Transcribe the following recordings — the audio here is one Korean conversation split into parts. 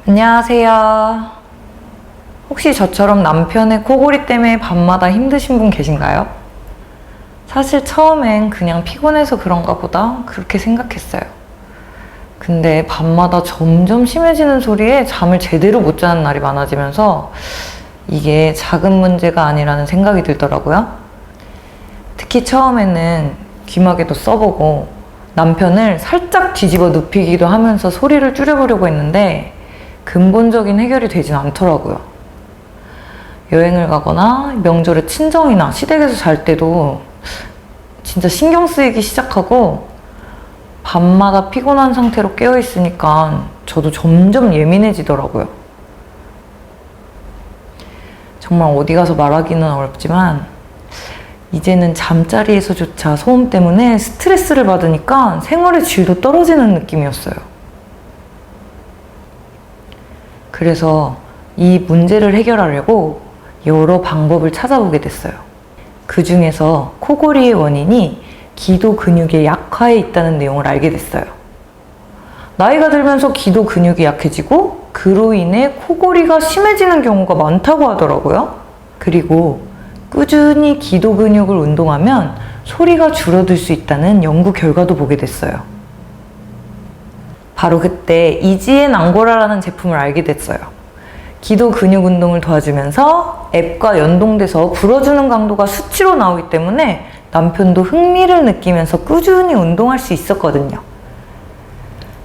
안녕하세요. 혹시 저처럼 남편의 코골이 때문에 밤마다 힘드신 분 계신가요? 사실 처음엔 그냥 피곤해서 그런가 보다 그렇게 생각했어요. 근데 밤마다 점점 심해지는 소리에 잠을 제대로 못 자는 날이 많아지면서 이게 작은 문제가 아니라는 생각이 들더라고요. 특히 처음에는 귀마개도 써보고 남편을 살짝 뒤집어 눕히기도 하면서 소리를 줄여보려고 했는데 근본적인 해결이 되진 않더라고요. 여행을 가거나 명절에 친정이나 시댁에서 잘 때도 진짜 신경 쓰이기 시작하고 밤마다 피곤한 상태로 깨어있으니까 저도 점점 예민해지더라고요. 정말 어디 가서 말하기는 어렵지만 이제는 잠자리에서조차 소음 때문에 스트레스를 받으니까 생활의 질도 떨어지는 느낌이었어요. 그래서 이 문제를 해결하려고 여러 방법을 찾아보게 됐어요. 그 중에서 코골이의 원인이 기도 근육의 약화에 있다는 내용을 알게 됐어요. 나이가 들면서 기도 근육이 약해지고 그로 인해 코골이가 심해지는 경우가 많다고 하더라고요. 그리고 꾸준히 기도 근육을 운동하면 소리가 줄어들 수 있다는 연구 결과도 보게 됐어요. 바로 그때 이지앤 앙고라라는 제품을 알게 됐어요. 기도 근육 운동을 도와주면서 앱과 연동돼서 불어주는 강도가 수치로 나오기 때문에 남편도 흥미를 느끼면서 꾸준히 운동할 수 있었거든요.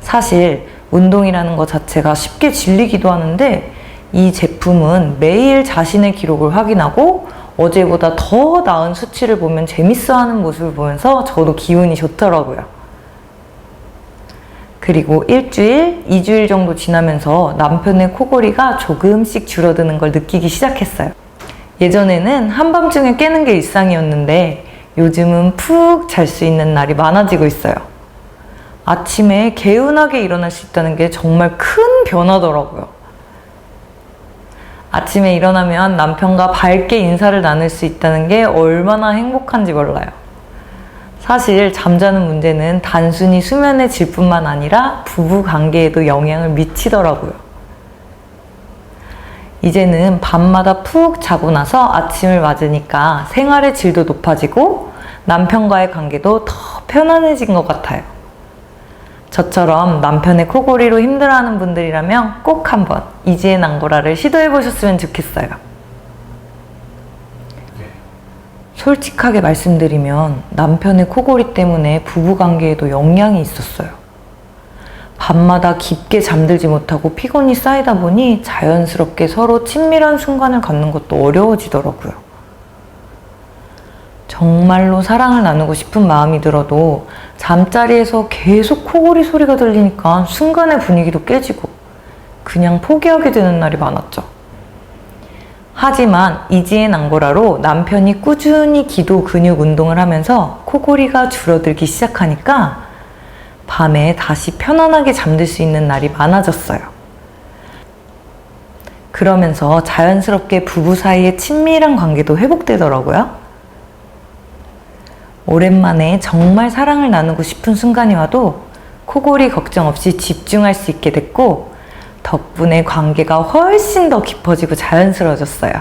사실 운동이라는 것 자체가 쉽게 질리기도 하는데 이 제품은 매일 자신의 기록을 확인하고 어제보다 더 나은 수치를 보면 재밌어하는 모습을 보면서 저도 기분이 좋더라고요. 그리고 일주일, 2주일 정도 지나면서 남편의 코골이가 조금씩 줄어드는 걸 느끼기 시작했어요. 예전에는 한밤중에 깨는 게 일상이었는데 요즘은 푹 잘 수 있는 날이 많아지고 있어요. 아침에 개운하게 일어날 수 있다는 게 정말 큰 변화더라고요. 아침에 일어나면 남편과 밝게 인사를 나눌 수 있다는 게 얼마나 행복한지 몰라요. 사실 잠자는 문제는 단순히 수면의 질뿐만 아니라 부부 관계에도 영향을 미치더라고요. 이제는 밤마다 푹 자고 나서 아침을 맞으니까 생활의 질도 높아지고 남편과의 관계도 더 편안해진 것 같아요. 저처럼 남편의 코골이로 힘들어하는 분들이라면 꼭 한번 이지앤 앙고라를 시도해보셨으면 좋겠어요. 솔직하게 말씀드리면 남편의 코골이 때문에 부부관계에도 영향이 있었어요. 밤마다 깊게 잠들지 못하고 피곤이 쌓이다 보니 자연스럽게 서로 친밀한 순간을 갖는 것도 어려워지더라고요. 정말로 사랑을 나누고 싶은 마음이 들어도 잠자리에서 계속 코골이 소리가 들리니까 순간의 분위기도 깨지고 그냥 포기하게 되는 날이 많았죠. 하지만 이지앤 앙고라로 남편이 꾸준히 기도 근육 운동을 하면서 코골이가 줄어들기 시작하니까 밤에 다시 편안하게 잠들 수 있는 날이 많아졌어요. 그러면서 자연스럽게 부부 사이의 친밀한 관계도 회복되더라고요. 오랜만에 정말 사랑을 나누고 싶은 순간이 와도 코골이 걱정 없이 집중할 수 있게 됐고 덕분에 관계가 훨씬 더 깊어지고 자연스러워졌어요.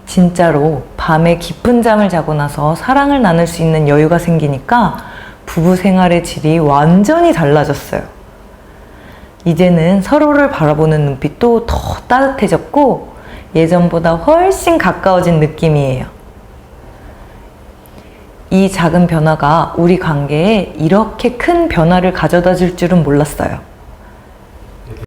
진짜로 밤에 깊은 잠을 자고 나서 사랑을 나눌 수 있는 여유가 생기니까 부부 생활의 질이 완전히 달라졌어요. 이제는 서로를 바라보는 눈빛도 더 따뜻해졌고 예전보다 훨씬 가까워진 느낌이에요. 이 작은 변화가 우리 관계에 이렇게 큰 변화를 가져다 줄 줄은 몰랐어요.